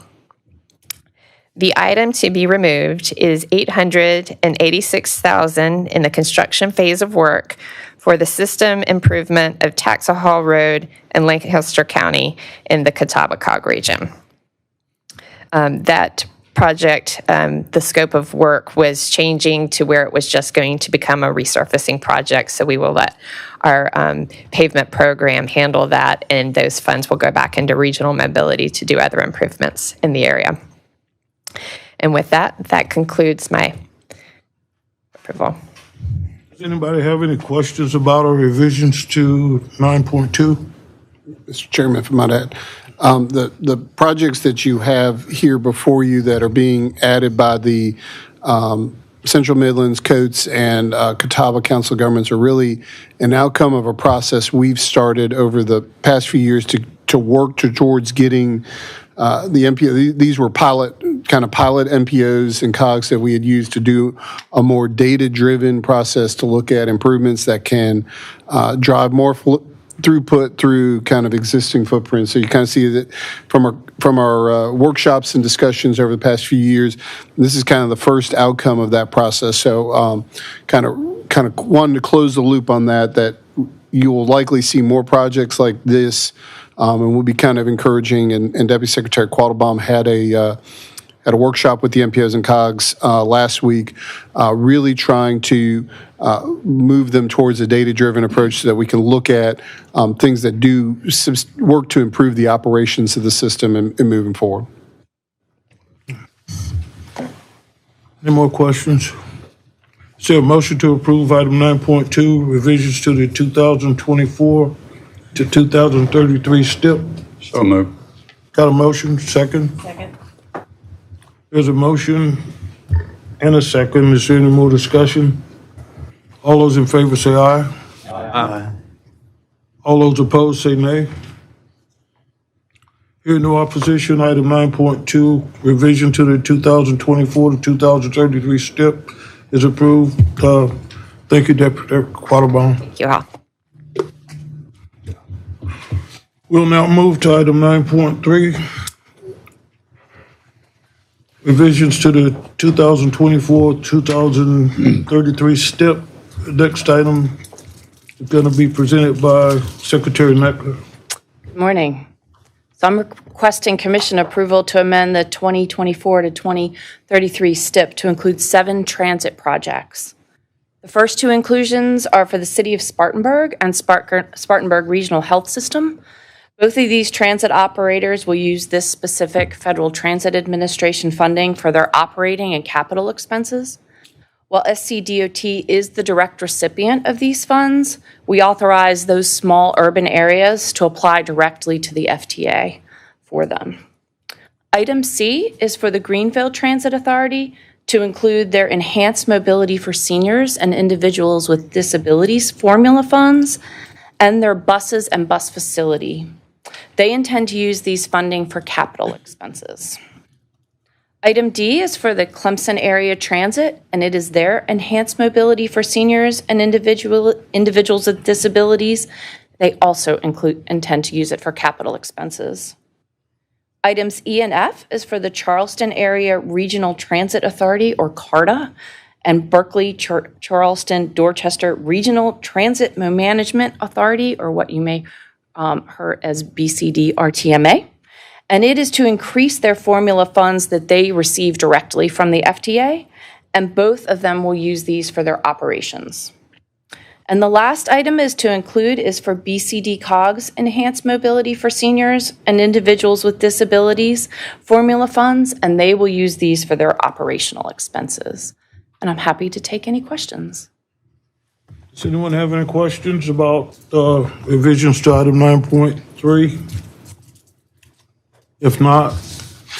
The item to be removed is $886,000 in the construction phase of work for the system improvement of Taxahall Road in Lancaster County in the Catawba COG region. That project, the scope of work was changing to where it was just going to become a resurfacing project, so we will let our pavement program handle that, and those funds will go back into regional mobility to do other improvements in the area. And with that, that concludes my approval. Does anybody have any questions about our revisions to 9.2? Mr. Chairman, if I might add, the projects that you have here before you that are being added by the Central Midlands, Coates, and Catawba Council of Governments are really an outcome of a process we've started over the past few years to work towards getting the MPO. These were pilot MPOs and COGs that we had used to do a more data-driven process to look at improvements that can drive more throughput through kind of existing footprints. So you kind of see that from our workshops and discussions over the past few years, this is kind of the first outcome of that process. So kind of wanted to close the loop on that you will likely see more projects like this, and we'll be kind of encouraging, and Deputy Secretary Quattlebaum had a workshop with the MPOs and COGs last week, really trying to move them towards a data-driven approach so that we can look at things that do work to improve the operations of the system and moving forward. Any more questions? Is there a motion to approve item 9.2, revisions to the 2024 to 2033 STIP? So moved. Got a motion, second? Second. There's a motion and a second. Is there any more discussion? All those in favor say aye. Aye. All those opposed say nay. Hearing no opposition, item 9.2, revision to the 2024 to 2033 STIP is approved. Thank you, Deputy Quattlebaum. Thank you all. We'll now move to item 9.3. Revisions to the 2024-2033 STIP. Next item is going to be presented by Secretary Neckler. Good morning. So I'm requesting commission approval to amend the 2024 to 2033 STIP to include 7 transit projects. The first 2 inclusions are for the City of Spartanburg and Spartanburg Regional Health System. Both of these transit operators will use this specific Federal Transit Administration funding for their operating and capital expenses. While SCDOT is the direct recipient of these funds, we authorize those small urban areas to apply directly to the FTA for them. Item C is for the Greenville Transit Authority to include their Enhanced Mobility for Seniors and Individuals with Disabilities formula funds and their buses and bus facility. They intend to use these funding for capital expenses. Item D is for the Clemson Area Transit, and it is their Enhanced Mobility for Seniors and Individuals with Disabilities. They also intend to use it for capital expenses. Items E and F is for the Charleston Area Regional Transit Authority, or CARTA, and Berkeley, Charleston, Dorchester Regional Transit Management Authority, or what you may heard as BCD-RTMA. And it is to increase their formula funds that they receive directly from the FTA, and both of them will use these for their operations. And the last item is for BCD COG's Enhanced Mobility for Seniors and Individuals with Disabilities formula funds, and they will use these for their operational expenses. And I'm happy to take any questions. Does anyone have any questions about revisions to item 9.3? If not,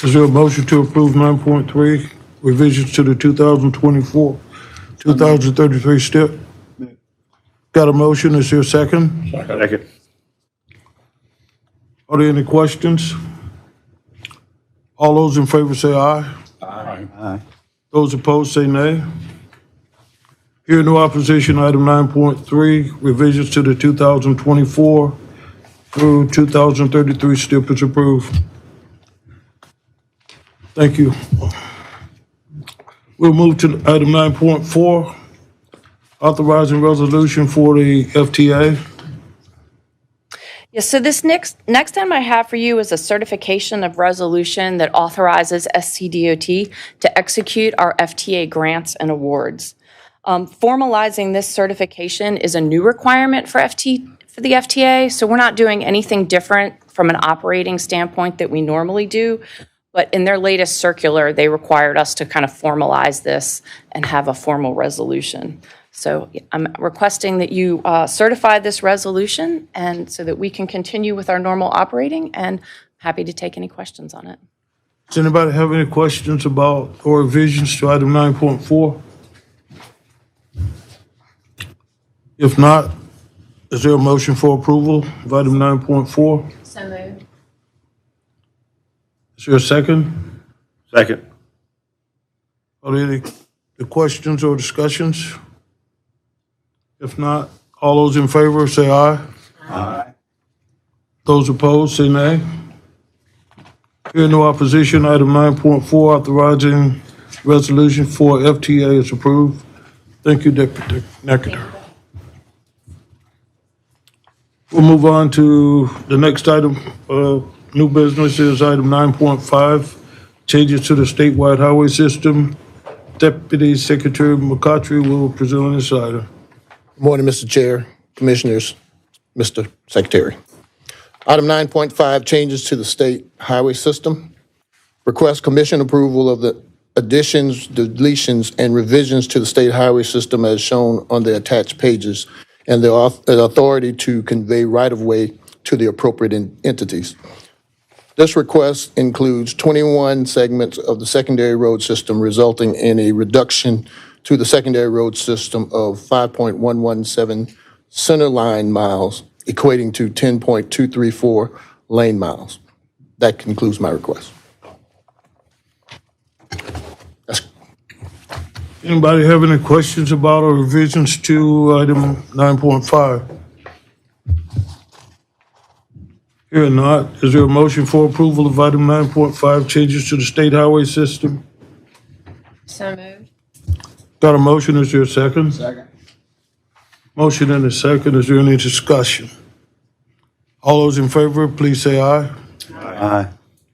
is there a motion to approve 9.3, revisions to the 2024-2033 STIP? Got a motion, is there a second? Second. Are there any questions? All those in favor say aye. Aye. Those opposed say nay. Hearing no opposition, item 9.3, revisions to the 2024 through 2033 STIP is approved. Thank you. We'll move to item 9.4, authorizing resolution for the FTA. Yes, so this next item I have for you is a certification of resolution that authorizes SCDOT to execute our FTA grants and awards. Formalizing this certification is a new requirement for the FTA, so we're not doing anything different from an operating standpoint that we normally do. But in their latest circular, they required us to kind of formalize this and have a formal resolution. So I'm requesting that you certify this resolution, and so that we can continue with our normal operating, and happy to take any questions on it. Does anybody have any questions about or revisions to item 9.4? If not, is there a motion for approval of item 9.4? So moved. Is there a second? Second. Are there any questions or discussions? If not, all those in favor say aye. Aye. Those opposed say nay. Hearing no opposition, item 9.4, authorizing resolution for FTA is approved. Thank you, Deputy Neckler. We'll move on to the next item. New business is item 9.5, changes to the statewide highway system. Deputy Secretary McCautry will present on this item. Good morning, Mr. Chair, Commissioners, Mr. Secretary. Item 9.5, changes to the state highway system. Request Commission approval of the additions, deletions, and revisions to the state highway system as shown on the attached pages, and the authority to convey right-of-way to the appropriate entities. This request includes 21 segments of the secondary road system, resulting in a reduction to the secondary road system of 5.117 center line miles, equating to 10.234 lane miles. That concludes my request. Anybody have any questions about or revisions to item 9.5? Hearing not, is there a motion for approval of item 9.5, changes to the state highway system? So moved. Got a motion, is there a second? Second. Motion and a second, is there any discussion? All those in favor, please say aye. Aye.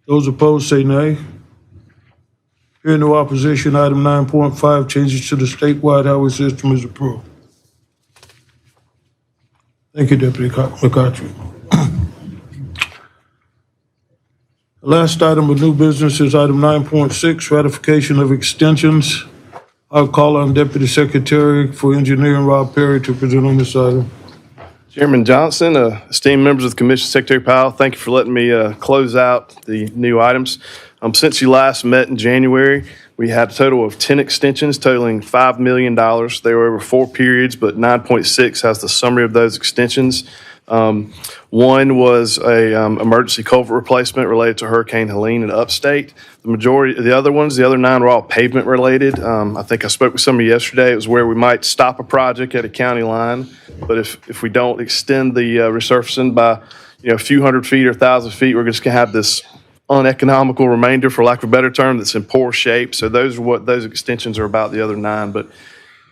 Those opposed, say nay. Hearing no opposition, item 9.5, changes to the statewide highway system is approved. Thank you, Deputy McCarthy. The last item of new business is item 9.6, ratification of extensions. I'll call on Deputy Secretary for Engineering, Rob Perry, to present on this item. Chairman Johnson, esteemed members of the Commission, Secretary Powell, thank you for letting me close out the new items. Since you last met in January, we had a total of 10 extensions totaling $5 million. They were over 4 periods, but 9.6 has the summary of those extensions. One was a emergency culvert replacement related to Hurricane Helene in upstate. The majority of the other ones, the other 9 were all pavement related. I think I spoke with somebody yesterday. It was where we might stop a project at a county line, but if we don't extend the resurfacing by a few hundred feet or 1,000 feet, we're just going to have this uneconomical remainder, for lack of a better term, that's in poor shape. So those are what those extensions are about, the other 9. But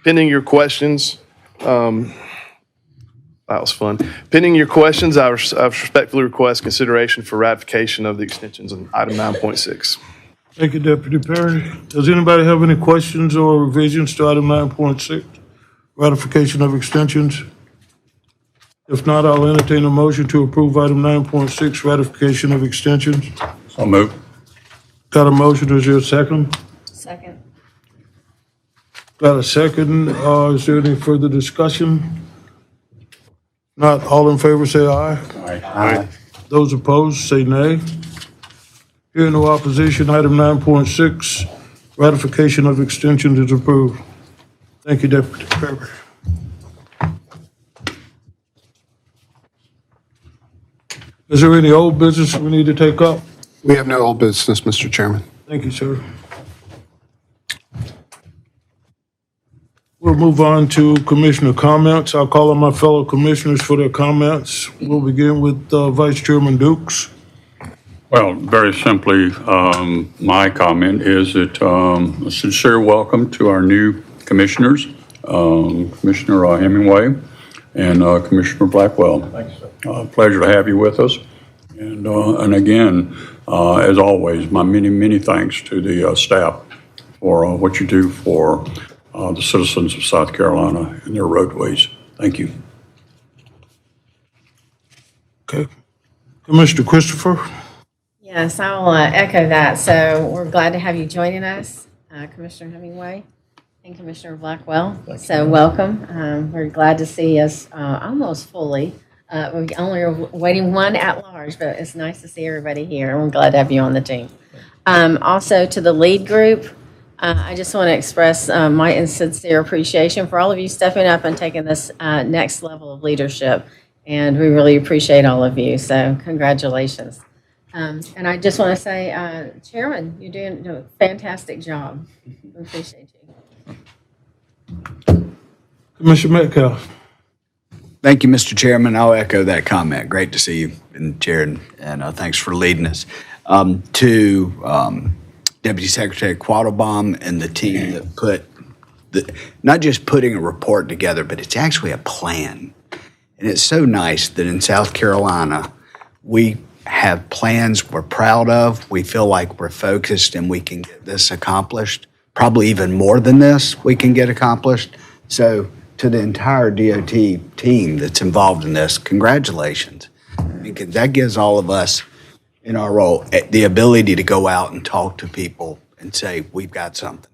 pending your questions, that was fun. Pending your questions, I respectfully request consideration for ratification of the extensions on item 9.6. Thank you, Deputy Perry. Does anybody have any questions or revisions to item 9.6, ratification of extensions? If not, I'll entertain a motion to approve item 9.6, ratification of extensions. So moved. Got a motion, is there a second? Second. Got a second. Is there any further discussion? Not all in favor, say aye. Aye. Those opposed, say nay. Hearing no opposition, item 9.6, ratification of extensions is approved. Thank you, Deputy Perry. Is there any old business we need to take up? We have no old business, Mr. Chairman. Thank you, sir. We'll move on to commissioner comments. I'll call on my fellow commissioners for their comments. We'll begin with Vice Chairman Dukes. Well, very simply, my comment is that a sincere welcome to our new commissioners, Commissioner Hemingway and Commissioner Blackwell. Thanks, sir. Pleasure to have you with us. And again, as always, my many thanks to the staff for what you do for the citizens of South Carolina and their roadways. Thank you. Okay. Commissioner Christopher. Yes, I'll echo that. So we're glad to have you joining us, Commissioner Hemingway and Commissioner Blackwell. So welcome. We're glad to see us almost fully. We only are waiting one at large, but it's nice to see everybody here, and we're glad to have you on the team. Also to the lead group, I just want to express my sincere appreciation for all of you stepping up and taking this next level of leadership, and we really appreciate all of you. So congratulations. And I just want to say, Chairman, you're doing a fantastic job. We appreciate you. Commissioner Metcalf. Thank you, Mr. Chairman. I'll echo that comment. Great to see you in chair, and thanks for leading us. To Deputy Secretary Quattlebaum and the team that put not just putting a report together, but it's actually a plan. And it's so nice that in South Carolina, we have plans we're proud of. We feel like we're focused and we can get this accomplished. Probably even more than this we can get accomplished. So to the entire DOT team that's involved in this, congratulations. Because that gives all of us in our role the ability to go out and talk to people and say, we've got something.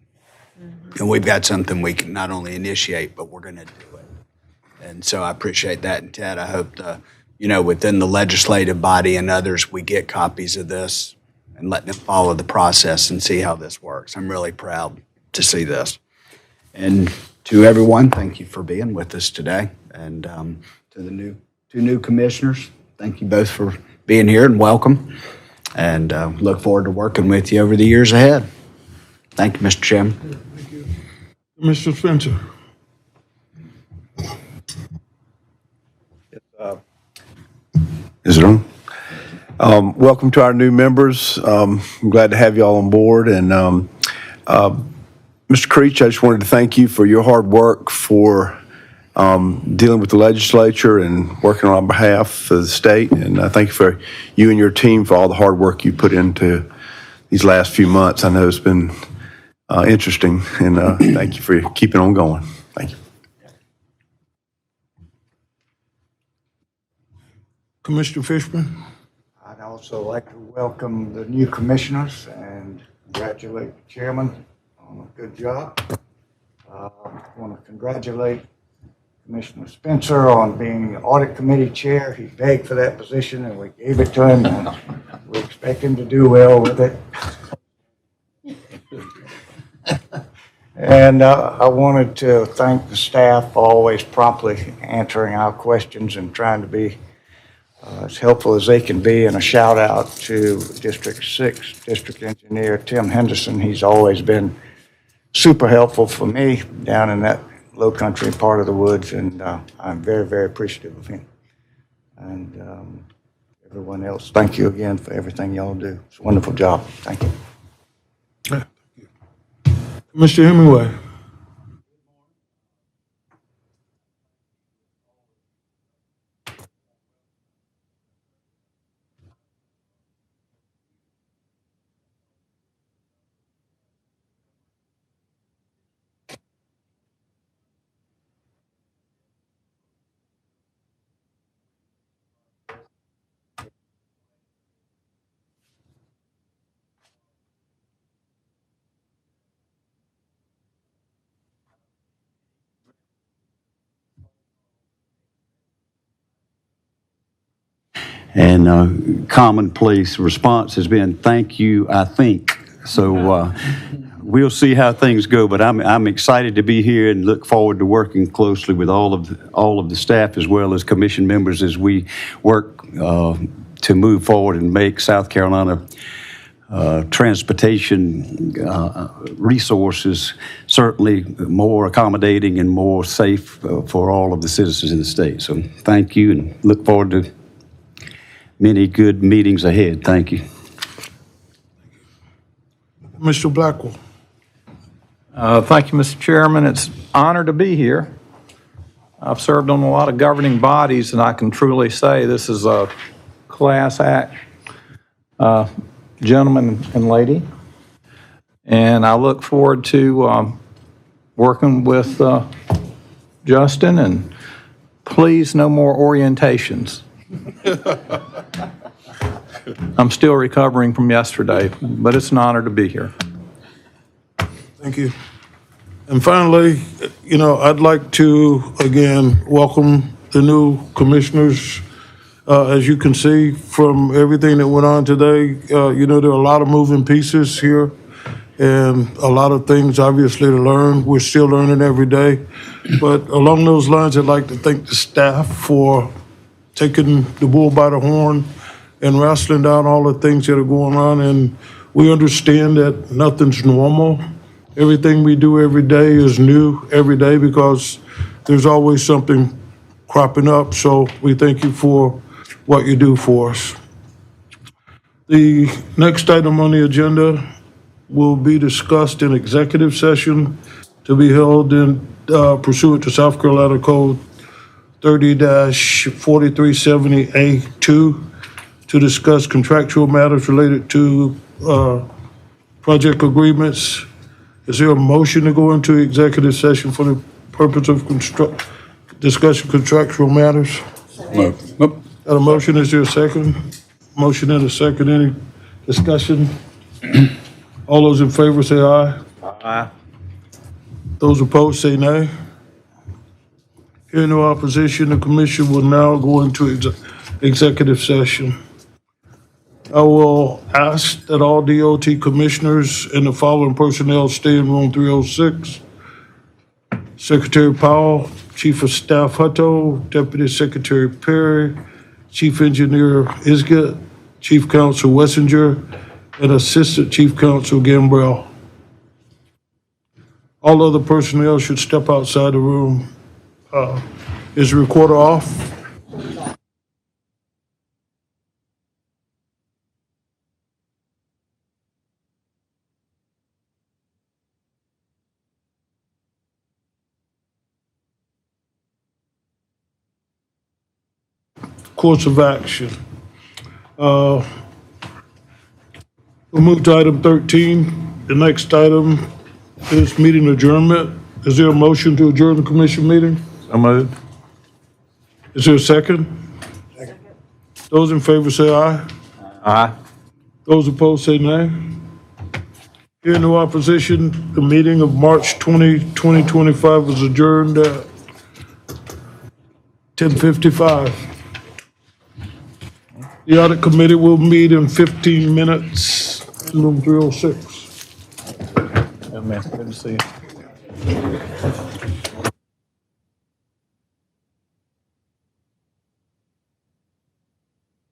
And we've got something we can not only initiate, but we're going to do it. And so I appreciate that. And Ted, I hope within the legislative body and others, we get copies of this and let them follow the process and see how this works. I'm really proud to see this. And to everyone, thank you for being with us today. And to the two new commissioners, thank you both for being here and welcome. And look forward to working with you over the years ahead. Thank you, Mr. Chairman. Thank you. Mr. Spencer. Is it on? Welcome to our new members. I'm glad to have you all on board. And Mr. Creech, I just wanted to thank you for your hard work for dealing with the legislature and working on behalf of the state. And thank you for you and your team for all the hard work you put into these last few months. I know it's been interesting, and thank you for keeping on going. Thank you. Commissioner Fishman. I'd also like to welcome the new commissioners and congratulate the chairman on a good job. I want to congratulate Commissioner Spencer on being the audit committee chair. He begged for that position and we gave it to him, and we expect him to do well with it. And I wanted to thank the staff for always promptly answering our questions and trying to be as helpful as they can be, and a shout out to District 6 District Engineer Tim Henderson. He's always been super helpful for me down in that low country part of the woods, and I'm very, very appreciative of him. And everyone else, thank you again for everything y'all do. It's a wonderful job. Thank you. Mr. Hemingway. And commonplace response has been, thank you, I think. So we'll see how things go, but I'm excited to be here and look forward to working closely with all of the staff as well as commission members as we work to move forward and make South Carolina transportation resources certainly more accommodating and more safe for all of the citizens in the state. So thank you, and look forward to many good meetings ahead. Thank you. Mr. Blackwell. Thank you, Mr. Chairman. It's an honor to be here. I've served on a lot of governing bodies, and I can truly say this is a class act, gentleman and lady. And I look forward to working with Justin, and please no more orientations. I'm still recovering from yesterday, but it's an honor to be here. Thank you. And finally, I'd like to, again, welcome the new commissioners. As you can see from everything that went on today, there are a lot of moving pieces here and a lot of things, obviously, to learn. We're still learning every day. But along those lines, I'd like to thank the staff for taking the bull by the horn and wrestling down all the things that are going on. And we understand that nothing's normal. Everything we do every day is new every day because there's always something cropping up. So we thank you for what you do for us. The next item on the agenda will be discussed in executive session to be held in pursuant to South Carolina Code 30-4370A2 to discuss contractual matters related to project agreements. Is there a motion to go into executive session for the purpose of discussing contractual matters? Got a motion, is there a second? Motion and a second, any discussion? All those in favor say aye. Aye. Those opposed say nay. Hearing no opposition, the commission will now go into executive session. I will ask that all DOT commissioners and the following personnel stay in room 306. Secretary Powell, Chief of Staff Hutto, Deputy Secretary Perry, Chief Engineer Isgett, Chief Counsel Wessinger, and Assistant Chief Counsel Gambrell. All other personnel should step outside the room. Is the recorder off? Course of action. We'll move to item 13. The next item is meeting adjournment. Is there a motion to adjourn the commission meeting? So moved. Is there a second? Second. Those in favor say aye. Aye. Those opposed say nay. Hearing no opposition, the meeting of March 20, 2025 was adjourned at 10:55. The audit committee will meet in 15 minutes, in room 306. Good to see you.